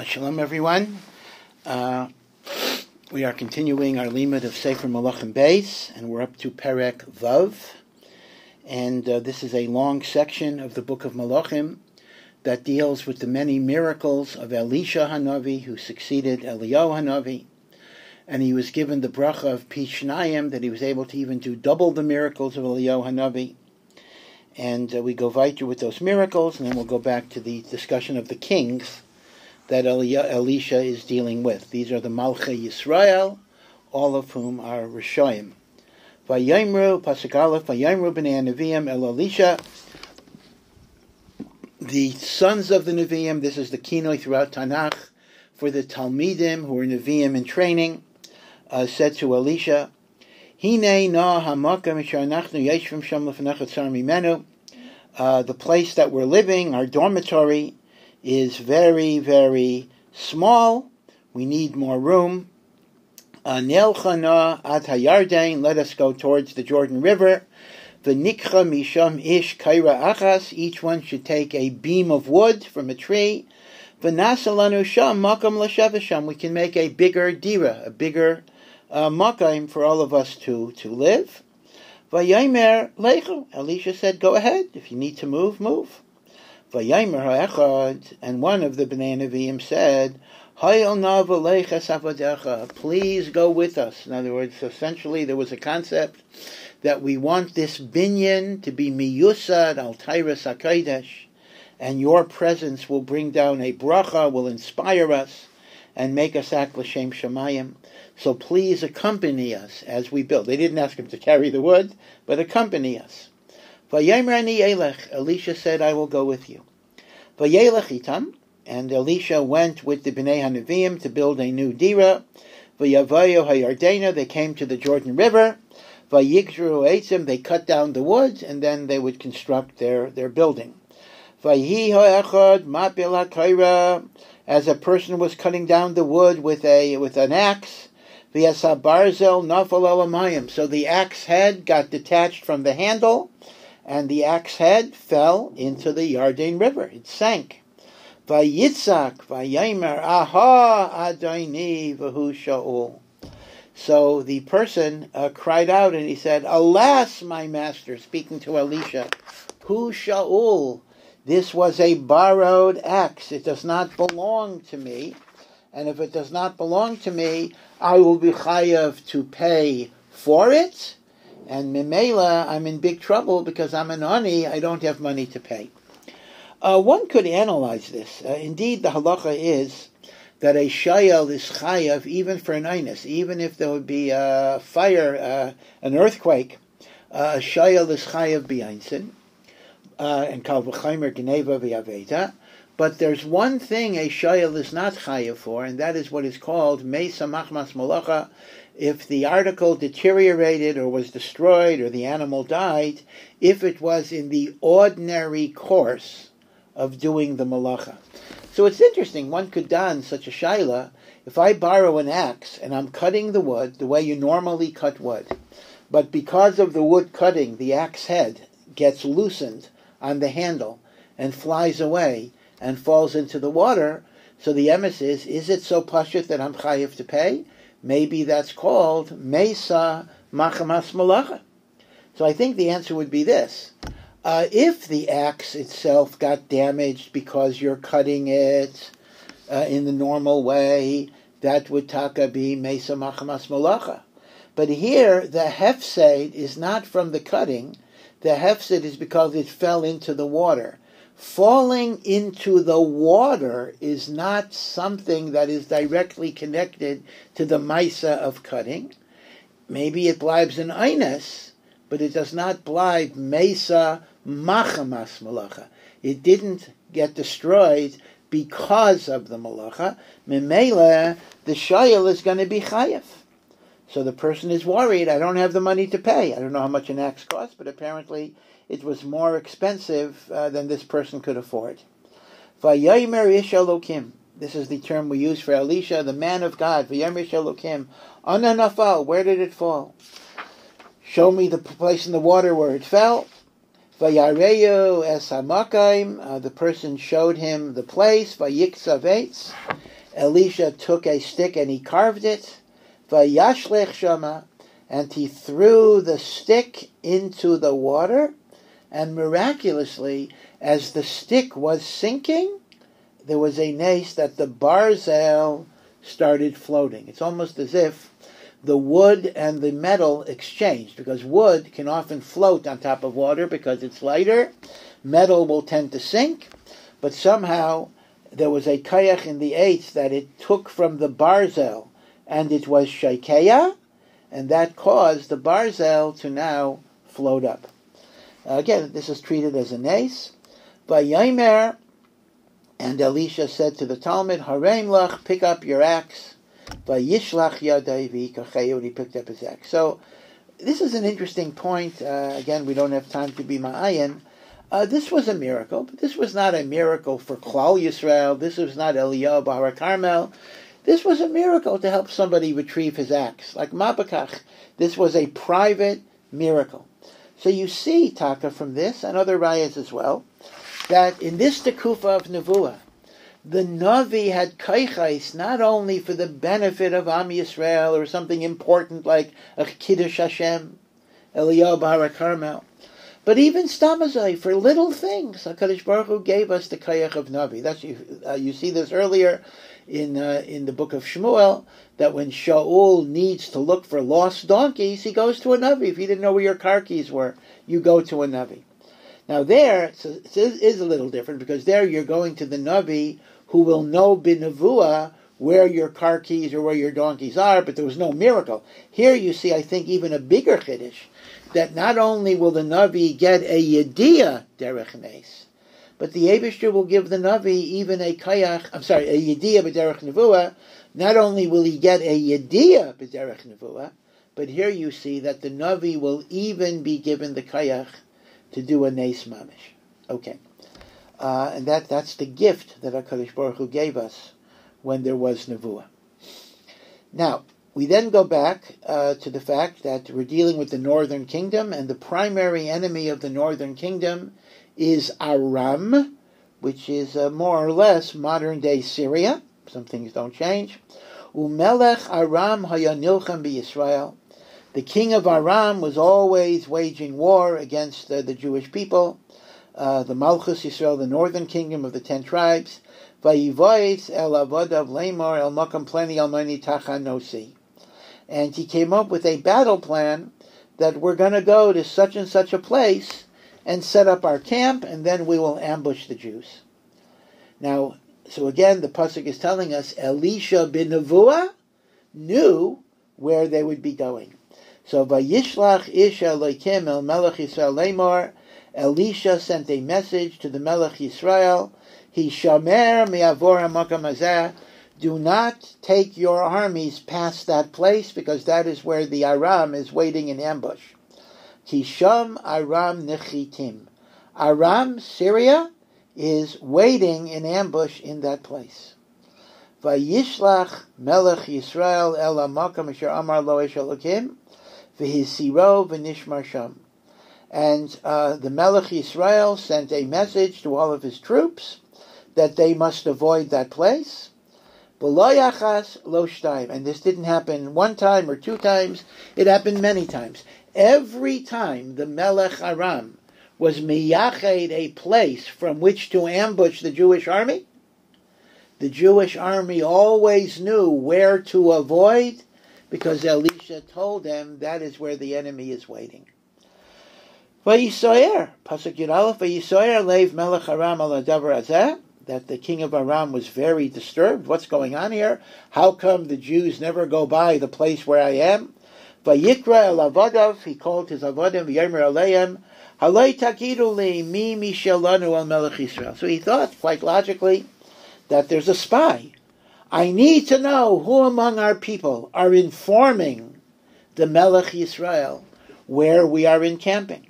Shalom, everyone. We are continuing our limud of Sefer melachim Beis, and we're up to Perek Vav. And this is a long section of the book of Melachim that deals with the many miracles of Elisha Hanavi, who succeeded Eliyahu Hanavi. And he was given the bracha of Pishnayim, that he was able to even do double the miracles of Eliyahu Hanavi. And we go weiter with those miracles, and then we'll go back to the discussion of the kings that Elisha is dealing with. These are the melachim Yisrael, all of whom are Rishoyim. Vayimru, Pasuk Aleph, Vayimru b'nei Neviim el Elisha. The sons of the Neviim, this is the kinoi throughout Tanach, for the Talmidim who are Neviim in training, said to Elisha, Hinei na hamakam asher anachnu yeshvim sham lefanecha tzar mimenu. The place that we're living, our dormitory, is very, very small. We need more room. Nelchana ad hayardain, let us go towards the Jordan River. V'nikcha misham ish kaira achas, each one should take a beam of wood from a tree. V'nasalanu sham makam l'shavasham, we can make a bigger dira, a bigger makam for all of us to live. Vayomer lechu, Elisha said, go ahead, if you need to move, move. Vayomer ha'echad, and one of the Bnei Nevi'im said, Hayel na v'leiches avodecha, please go with us. In other words, essentially there was a concept that we want this binyan to be miyusad al tairas HaKodesh, and your presence will bring down a bracha, will inspire us, and make us act l'shem shamayim. So please accompany us as we build. They didn't ask him to carry the wood, but accompany us. Vayomer ani elech, Elisha said, I will go with you. Vayelech itam, and Elisha went with the Bnei HaNeviim to build a new dira. Vayavayo hayardena, they came to the Jordan River. Vayigzru eitzim, they cut down the wood, and then they would construct their building. Vayhi ha'echad ma'pil ha'kaira, as a person was cutting down the wood with an axe. V'yasa barzel nafal alamayim, so the axe head got detached from the handle, and the axe head fell into the Yarden River. It sank. Vayitzak, vayimer, aha, adayni, v'hu Shaul. So the person cried out, and he said, alas, my master, speaking to Elisha, hu Shaul, this was a borrowed axe. It does not belong to me. And if it does not belong to me, I will be chayav to pay for it. And Mimela, I'm in big trouble because I'm an ani, I don't have money to pay. One could analyze this. Indeed, the halacha is that a shayel is chayav even for an einus, even if there would be a fire, an earthquake, a shayel is chayav b'einsin, and kal v'chaymer geneva v'yaveta. But there's one thing a shayel is not chayav for, and that is what is called meisa machmas malacha. If the article deteriorated or was destroyed or the animal died, if it was in the ordinary course of doing the malacha. So it's interesting, one could don such a shayla, if I borrow an axe and I'm cutting the wood the way you normally cut wood, but because of the wood cutting, the axe head gets loosened on the handle and flies away and falls into the water, so the emes is it so pashut that I'm chayiv to pay? Maybe that's called Mesa Machamas Malacha. So I think the answer would be this. If the axe itself got damaged because you're cutting it in the normal way, that would taka be Mesa Machamas Malacha. But here, the hefsed is not from the cutting. The hefsed is because it fell into the water. Falling into the water is not something that is directly connected to the maisa of cutting. Maybe it blibes an einus, but it does not blibe mesa machamas malacha. It didn't get destroyed because of the malacha. Memela, the shayel is going to be chayav. So the person is worried, I don't have the money to pay. I don't know how much an axe costs, but apparently it was more expensive than this person could afford. Vayomer ish Elokim. This is the term we use for Elisha, the man of God. Vayomer ish Elokim. Ana nafal. Where did it fall? Show me the place in the water where it fell. Vayareyu es hamakayim, the person showed him the place, vayiksavetz, Elisha took a stick and he carved it, vayashlech shama, and he threw the stick into the water, and miraculously, as the stick was sinking, there was a nace that the barzel started floating. It's almost as if the wood and the metal exchanged, because wood can often float on top of water because it's lighter. Metal will tend to sink, but somehow there was a kayach in the eitz that it took from the barzel, and it was shakeya, and that caused the barzel to now float up. Again, this is treated as a nace. Vayomer, and Elisha said to the Talmud, Hareim lach, pick up your axe. Vayishlach yadai v'yikacheyu, and he picked up his axe. So, this is an interesting point. Again, we don't have time to be ma'ayin. This was a miracle, but this was not a miracle for Klal Yisrael. This was not Eliyahu Bahar Carmel. This was a miracle to help somebody retrieve his axe. Like Mabakach, this was a private miracle. So you see, Taka, from this, and other rayas as well, that in this tekufa of Nevuah, the Navi had kaichais not only for the benefit of Am Yisrael or something important like a Kiddush Hashem, Eliyahu Bahar Carmel, but even stamazai for little things. HaKadosh Baruch Hu gave us the kayach of Navi. That's you see this earlier in the book of Shmuel, that when Shaul needs to look for lost donkeys, he goes to a Navi. If you didn't know where your car keys were, you go to a Navi. Now there, it is a little different, because there you're going to the Navi who will know b'nevuah where your car keys or where your donkeys are, but there was no miracle. Here you see, I think, even a bigger chiddush, that not only will the Navi get a yediyah derech nes, but the Eibishter will give the Navi even a kayach, a yediyah b'derech nevuah. Not only will he get a yediyah b'derech nevuah, but here you see that the Navi will even be given the kayach to do a nes mamish. Okay. And that's the gift that HaKadosh Baruch Hu gave us when there was nevuah. Now, we then go back to the fact that we're dealing with the northern kingdom, and the primary enemy of the northern kingdom is Aram, which is more or less modern-day Syria. Some things don't change. Umelech Aram haya nilchem b'Yisrael. The king of Aram was always waging war against the Jewish people. The Malchus Yisrael, the northern kingdom of the 10 tribes. Vayivoitz el avodav lemor el makam pleni almoni tachanosi. And he came up with a battle plan that we're going to go to such and such a place and set up our camp, and then we will ambush the Jews. Now, so again, the pasuk is telling us Elisha bin Nevuah knew where they would be going. So Vayishlach ish Elokim el melech Yisrael lemor. Elisha sent a message to the melech Yisrael. He shamer me'avor hamakam hazeh. Do not take your armies past that place, because that is where the Aram is waiting in ambush. Kisham Aram nechitim. Aram, Syria, is waiting in ambush in that place. Vayishlach melech Yisrael el hamakam asher amar lo esh Elokim v'hisiro v'nishmar sham. And the melech Yisrael sent a message to all of his troops that they must avoid that place. And this didn't happen one time or 2 times. It happened many times. Every time the Melech Aram was miyached a place from which to ambush the Jewish army, the Jewish army always knew where to avoid, because Elisha told them that is where the enemy is waiting. Vayisoyer, pasuk Yud Aleph, Vayisoyer leiv Melech Aram al hadavar hazeh. That the king of Aram was very disturbed. What's going on here? How come the Jews never go by the place where I am? Vayikra el avodav, he called his avodim, v'yomer aleim, haloi takidu li mi mishelanu el melech Yisrael. So he thought, quite logically, that there's a spy. I need to know who among our people are informing the melech Yisrael where we are encamping.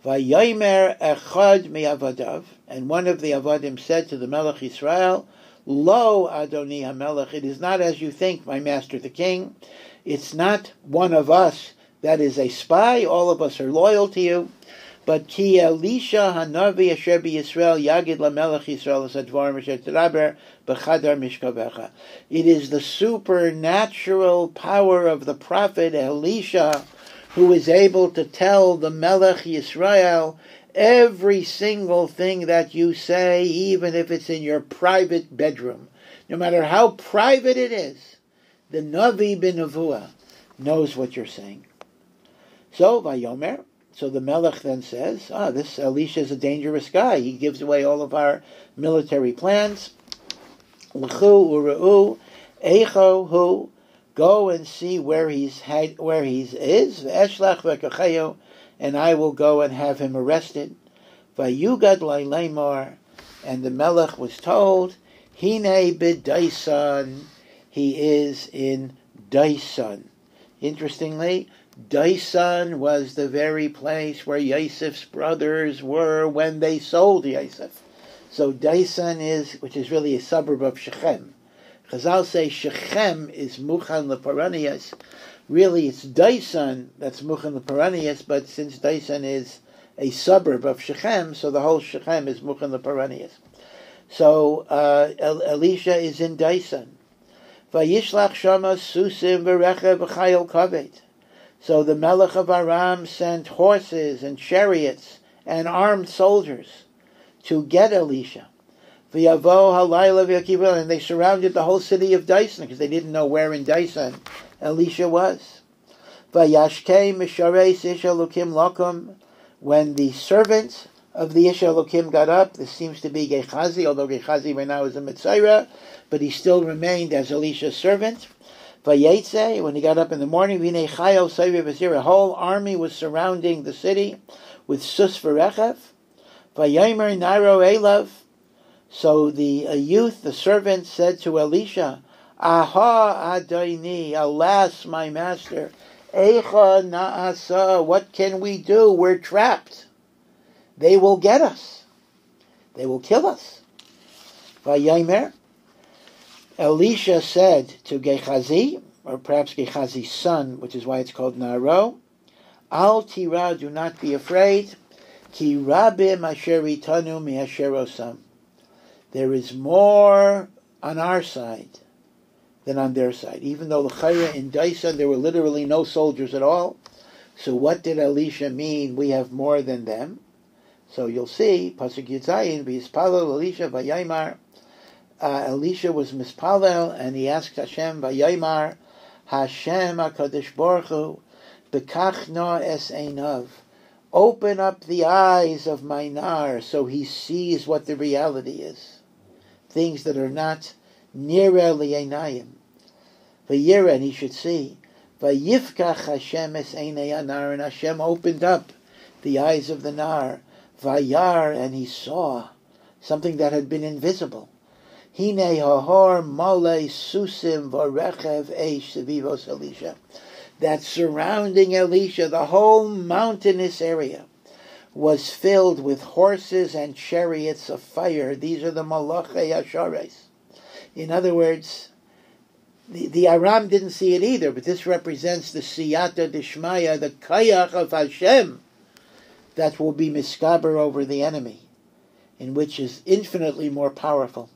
Vayomer echad me'avodav, and one of the avodim said to the melech Yisrael, Lo Adoni HaMelech, it is not as you think, my master the king. It's not one of us that is a spy. All of us are loyal to you. But ki Elisha hanavi asher b'Yisrael yagid lamelech Yisrael asadvarim asher teraber b'chadar mishkavecha. It is the supernatural power of the prophet Elisha who is able to tell the Melech Yisrael every single thing that you say, even if it's in your private bedroom. No matter how private it is, the Navi ben Nevuah knows what you're saying. So, Vayomer, so the Melech then says, this Elisha is a dangerous guy. He gives away all of our military plans. L'chu u're'u, eicho hu, go and see where he is, v'eshlach v'kacheyu, and I will go and have him arrested. Vayugad laymar, and the Melech was told, Hine b'Daisan, he is in Daisan. Interestingly, Daisan was the very place where Yosef's brothers were when they sold Yosef. So Daisan is, which is really a suburb of Shechem. Chazal say Shechem is Muchan Leparanias. Really, it's Daisan that's Muchan Leparanias, but since Daisan is a suburb of Shechem, so the whole Shechem is Muchan Leparanias. So Elisha is in Daisan. Vayishlach shama susim v'rechev v'chayil kaved. So the Melech of Aram sent horses and chariots and armed soldiers to get Elisha. V'yavo halayla v'yakivel, and they surrounded the whole city of Daisan because they didn't know where in Daisan Elisha was. Vayashkei mishareis ish elokim lakum, when the servants of the Ish Elokim got up. This seems to be Gehazi, although Gehazi right now is a Mitzayra, but he still remained as Elisha's servant. Vayetze, when he got up in the morning, V'nei Chayil Sayri V'zir, a whole army was surrounding the city with Sus V'rechev. Vayomer Nairo Elav. So the youth, the servant, said to Elisha, Aha Adoni, alas, my master, Eicha Na'asa, what can we do? We're trapped. They will get us. They will kill us. Vayomer, Elisha said to Gehazi, or perhaps Gehazi's son, which is why it's called Naro, Al tira, do not be afraid, ki rabim asher itanu mi asher osam. There is more on our side than on their side. Even though the Chayra in Daisan, there were literally no soldiers at all. So what did Elisha mean? We have more than them. So you'll see, Pasuk Yitzayin, V'yispalel Elisha v'yaymar. Elisha was mispalel, and he asked Hashem, v'yaymar, Hashem HaKadosh Baruch Hu, b'kach na es einav. Open up the eyes of my nar, so he sees what the reality is. Things that are not nira li'einayim. V'yira, and he should see. V'yifkach Hashem es einay anar, and Hashem opened up the eyes of the nar. Vayar, and he saw something that had been invisible. Hine hahor male susim varechev eish sevivos Elisha. That surrounding Elisha, the whole mountainous area, was filled with horses and chariots of fire. These are the malachei Ashares. In other words, the Aram didn't see it either, but this represents the siyata dishmaya, the kayach of Hashem, that will be miskaber over the enemy, in which is infinitely more powerful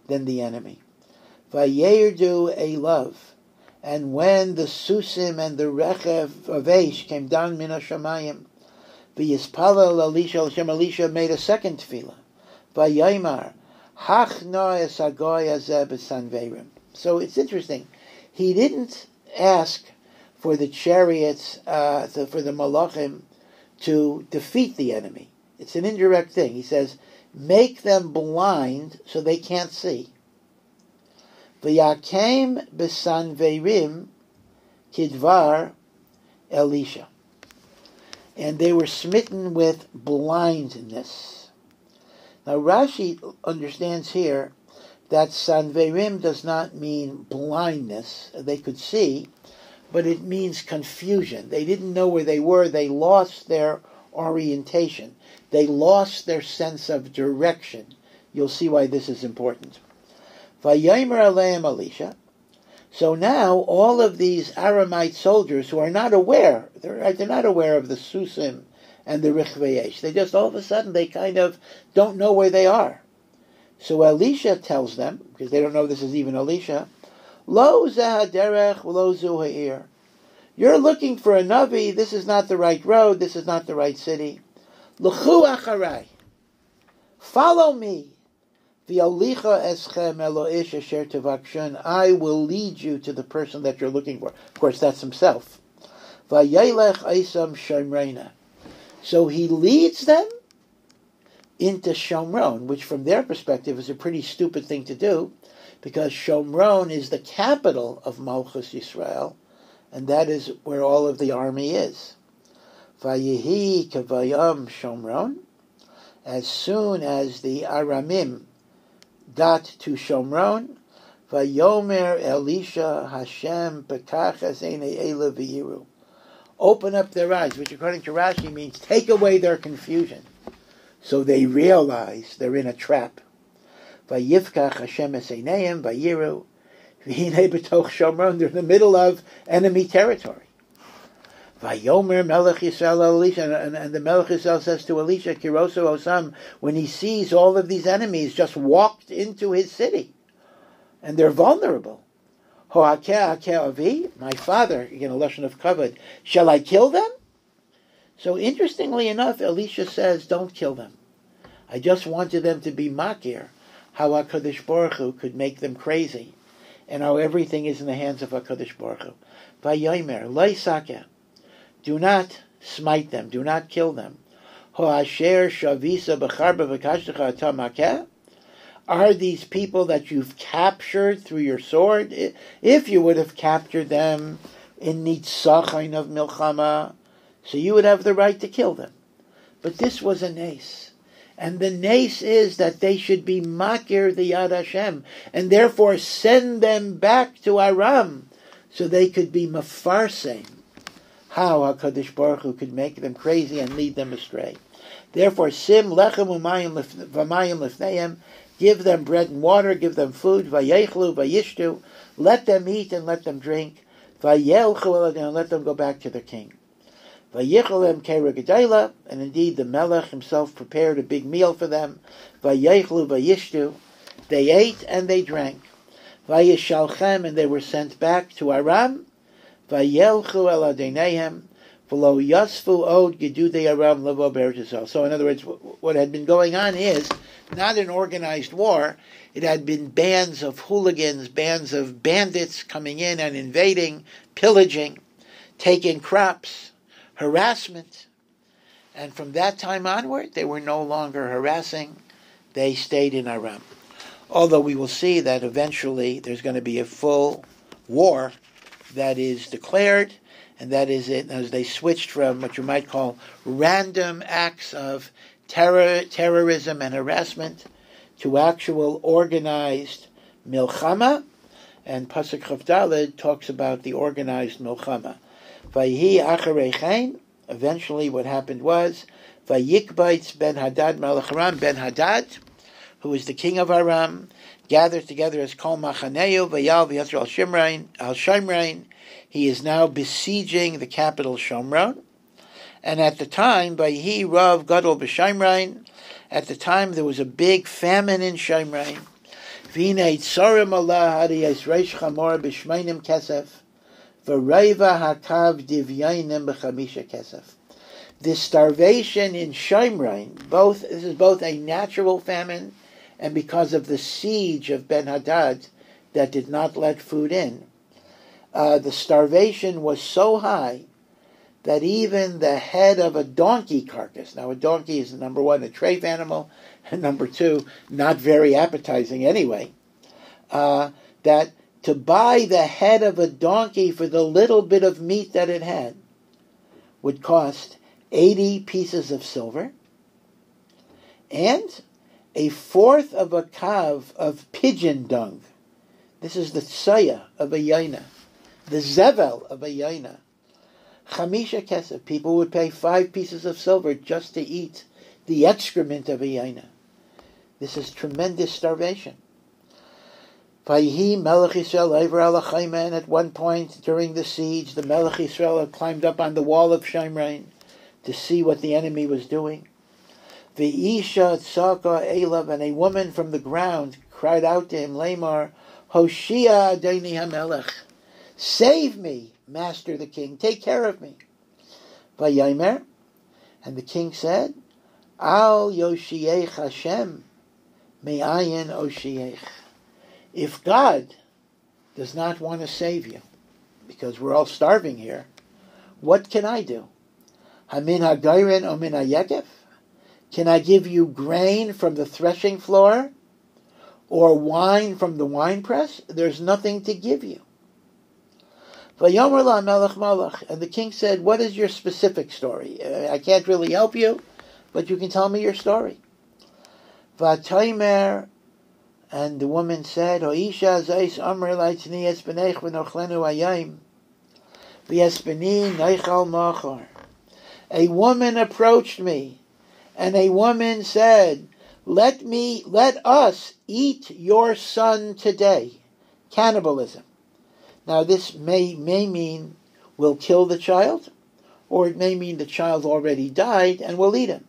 than the enemy. Vayerdu elav, and when the susim and the rechev of Eish came down min hashamayim, v'yispalel Elisha, Elisha made a second tefillah. Vayaymar, hachna es hagoy hazeh b'sanveirim. So it's interesting. He didn't ask for the chariots, for the malachim, to defeat the enemy. It's an indirect thing. He says, make them blind so they can't see. V'yakem b'sanveirim kidvar Elisha. And they were smitten with blindness. Now Rashi understands here that sanveirim does not mean blindness. They could see, but it means confusion. They didn't know where they were. They lost their orientation. They lost their sense of direction. You'll see why this is important. Vayomer aleim Elisha. So now all of these Aramite soldiers who are not aware, they're not aware of the Susim and the Richveyesh. They just, all of a sudden, they kind of don't know where they are. So Elisha tells them, because they don't know this is even Elisha, Lo zeh haderech v'lo zu ha'ir. You're looking for a Navi, this is not the right road, this is not the right city. L'chu acharai. Follow me. V'yolicha eschem elo ish asher tevakshun. I will lead you to the person that you're looking for. Of course, that's himself. V'yelech eisam shomreina. So he leads them into Shomron, which from their perspective is a pretty stupid thing to do, because Shomron is the capital of Malchus Yisrael, and that is where all of the army is. Vayehi kavayam Shomron. As soon as the Aramim got to Shomron, Vayomer Elisha Hashem Pekach Ezinei Eila V'yiru. Open up their eyes, which according to Rashi means take away their confusion. So they realize they're in a trap. Vayivkach Hashem Eseineim V'yiru. V'hinei b'toch Shomron. They're in the middle of enemy territory. Vayomer Melech Yisrael Elisha, and the Melech Yisrael says to Elisha, Kiroso Osam, when he sees all of these enemies just walked into his city, and they're vulnerable. Ho'akeh akeh avi, my father, again a lesson of kavod, shall I kill them? So interestingly enough, Elisha says, don't kill them. I just wanted them to be makir, how HaKadosh Baruch Hu could make them crazy, and how everything is in the hands of HaKadosh Baruch Hu. Vayomer, lo yisakeh. Do not smite them. Do not kill them. Ho'asher shavisa b'charba v'kashtecha ata makeh. Are these people that you've captured through your sword? If you would have captured them in nitzachain of milchama, so you would have the right to kill them. But this was a nace. And the nace is that they should be makir the Yad Hashem, and therefore send them back to Aram, so they could be mefarsem. How HaKadosh Baruch Hu could make them crazy and lead them astray. Therefore, sim lechem u'mayim v'mayim lifneim, give them bread and water, give them food, vayechlu, vayishtu, let them eat and let them drink, vayelchu eladim, and let them go back to their king. Vayicholem keregadayla, and indeed the Melech himself prepared a big meal for them, vayechlu, vayishtu, they ate and they drank, vayishalchem, and they were sent back to Aram, Vayelchu el adonaihem, v'lo yasfu od gedudei Aram levo be'eretz Yisrael. So in other words, what had been going on is not an organized war. It had been bands of hooligans, bands of bandits coming in and invading, pillaging, taking crops, harassment. And from that time onward, they were no longer harassing. They stayed in Aram. Although we will see that eventually there's going to be a full war that is declared, and that is it, as they switched from what you might call random acts of terrorism and harassment to actual organized milchama, and Pasuk Chav Daled talks about the organized milchama. Vayhi acharei chen, eventually what happened was, Vayikbaitz ben Hadad melech Aram, ben Hadad, who was the king of Aram, gathered together as Kol Machaneu, Vayal V'Yasser al Shomrein. He is now besieging the capital Shomron. And at the time, Vayhi Rav Gadol b'Shomrein, at the time there was a big famine in Shomrein. V'hinei tzorim Allah hadi yisreish chamor b'shmeinim kesef, v'reiva hakav divyainim b'chamisha kesef. This starvation in Shomrein, this is both a natural famine, and because of the siege of Ben-Hadad that did not let food in, the starvation was so high that even the head of a donkey carcass, now a donkey is, number one, a treif animal, and number two, not very appetizing anyway, that to buy the head of a donkey for the little bit of meat that it had would cost 80 pieces of silver, and a fourth of a kav of pigeon dung. This is the tsaya of a yaina, the zevel of a yaina. Chamisha kesef, people would pay 5 pieces of silver just to eat the excrement of a yaina. This is tremendous starvation. Vayhi melech Yisrael over alachayma, and at one point during the siege, the melech Yisrael had climbed up on the wall of Shomrein. to see what the enemy was doing. V'isha tzaka elav, and a woman from the ground cried out to him, Lamar, Hoshia Adoni HaMelech, save me, master the king, take care of me. Vayomer, and the king said, Al Yoshiech Hashem, me'ayin Oshiech. If God does not want to save you, because we're all starving here, what can I do? Hamin hagayrin o min hayekef? Can I give you grain from the threshing floor or wine from the winepress? There's nothing to give you. Vayomer la melech malach, and the king said, what is your specific story? I can't really help you, but you can tell me your story. Vataymer, and the woman said, Hoisha zeis amr laitni esbenech v'nochlenu ayim v'esbeni neichal machar. A woman approached me, and a woman said, let us eat your son today. Cannibalism. Now this may mean we'll kill the child, or it may mean the child already died and we'll eat him.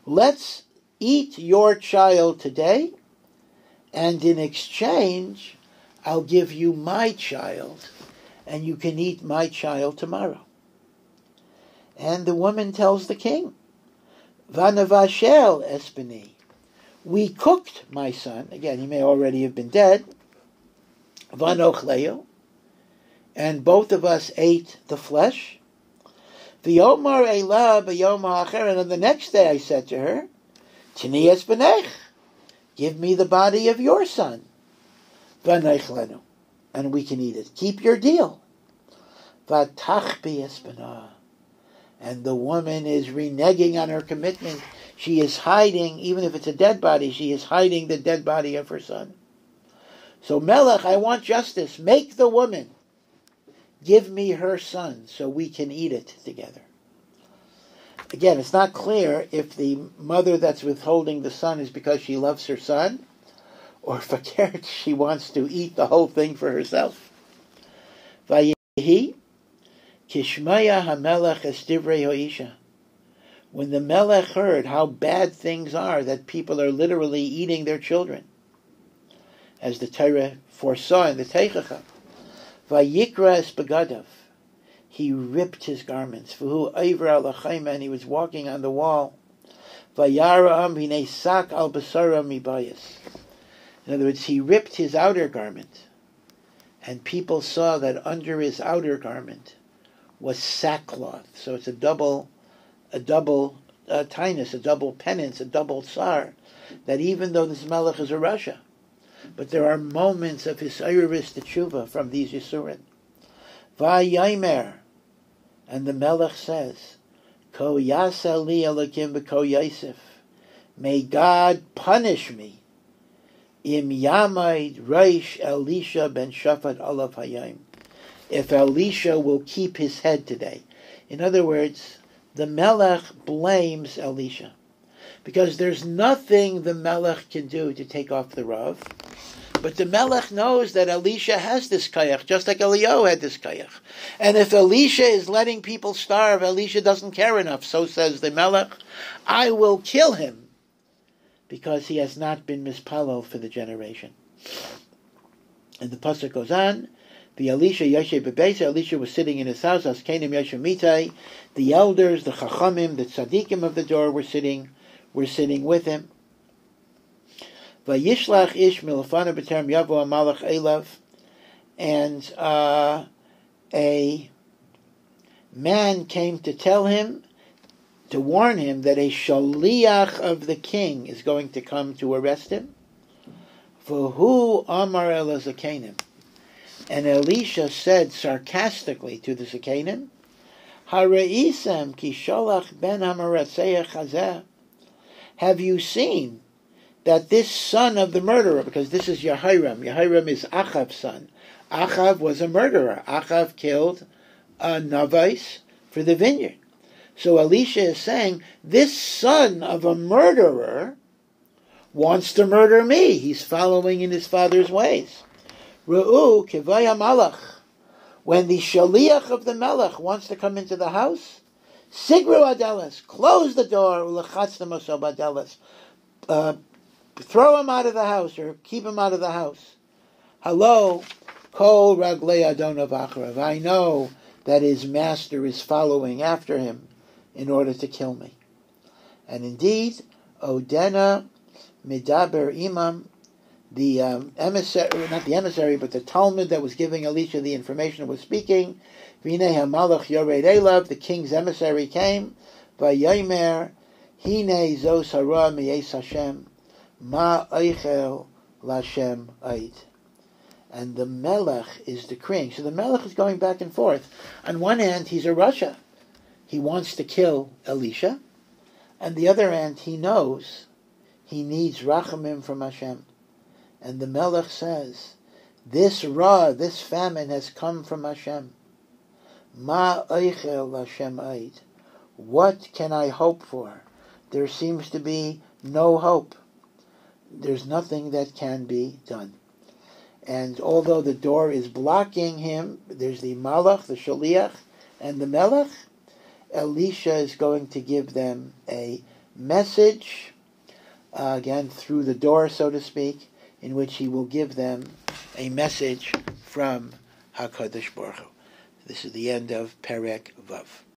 Let's eat your child today, and in exchange, I'll give you my child, and you can eat my child tomorrow. And the woman tells the king, Vanavashel espeni, we cooked my son, again, he may already have been dead, Vanochleo, and both of us ate the flesh. V'yomar elah b'yom ha'acher, and on the next day I said to her, Tini esbenech, give me the body of your son, V'neichlenu, and we can eat it. Keep your deal. V'tachbi esbenah, and the woman is reneging on her commitment. She is hiding, even if it's a dead body, she is hiding the dead body of her son. So Melech, I want justice. Make the woman give me her son so we can eat it together. Again, it's not clear if the mother that's withholding the son is because she loves her son, or if she wants to eat the whole thing for herself. Vayehi kishmaya hamelech estivrei hoisha. When the melech heard how bad things are, that people are literally eating their children, as the Torah foresaw in the Teichacha, vayikra es begadav, he ripped his garments. V'hu eiver al ha'chayma, and he was walking on the wall. Vayara'am v'nei sak al basara mibayis. In other words, he ripped his outer garment, and people saw that under his outer garment was sackcloth. So it's a double tinus, a double penance, a double tsar, that even though this melech is a Rasha, but there are moments of his Eiris Teshuva from these Yisurin. Vayaymer, and the melech says, Ko yasa li elakim b'ko Yosef, may God punish me, im yamaid reish Elisha ben Shafat alav hayim, if Elisha will keep his head today. In other words, the melech blames Elisha, because there's nothing the melech can do to take off the Rav. But the melech knows that Elisha has this kayach, just like Eliyahu had this kayach. And if Elisha is letting people starve, Elisha doesn't care enough. So says the melech, I will kill him, because he has not been mispalel for the generation. And the pasuk goes on, the Elisha Yoshe Bebeis, Elisha was sitting in his house, Askenim Yoshe Mitai, the elders, the chachamim, the tzaddikim of the door were sitting with him. Vayishlach ish milafana b'terem yavo amalach elav, and a man came to tell him, to warn him that a shaliach of the king is going to come to arrest him. V'hu amar el zakenim, and Elisha said sarcastically to the zakenim, Hara'isem ki sholach ben hamaratzeach hazeh, have you seen that this son of the murderer, because this is Yehiram is Achav's son. Achav was a murderer. Achav killed Navais for the vineyard. So Elisha is saying, this son of a murderer wants to murder me. He's following in his father's ways. Ru'u kivaya malach. When the shaliach of the melech wants to come into the house, Sigru adelas, close the door, ulechatztem oso badelas, throw him out of the house, or keep him out of the house. Hello, kol raglei adonav acharav. I know that his master is following after him in order to kill me. And indeed, Odena midaber imam, the emissary, not the emissary, but the Talmud that was giving Elisha the information was speaking. V'nei hamalach yored elav, the king's emissary came. Vayomer, hine zos hara miyes Hashem, ma eichel lashem ait. And the melech is decreeing. So the melech is going back and forth. On one hand, he's a Rasha. He wants to kill Elisha. On the other hand, he knows he needs rachamim from Hashem. And the melech says, this this famine has come from Hashem. Ma eichel Hashem ait. What can I hope for? There seems to be no hope. There's nothing that can be done. And although the door is blocking him, there's the malach, the shaliach, and the melech. Elisha is going to give them a message, again through the door, so to speak, in which he will give them a message from HaKadosh Baruch Hu. This is the end of Perek Vav.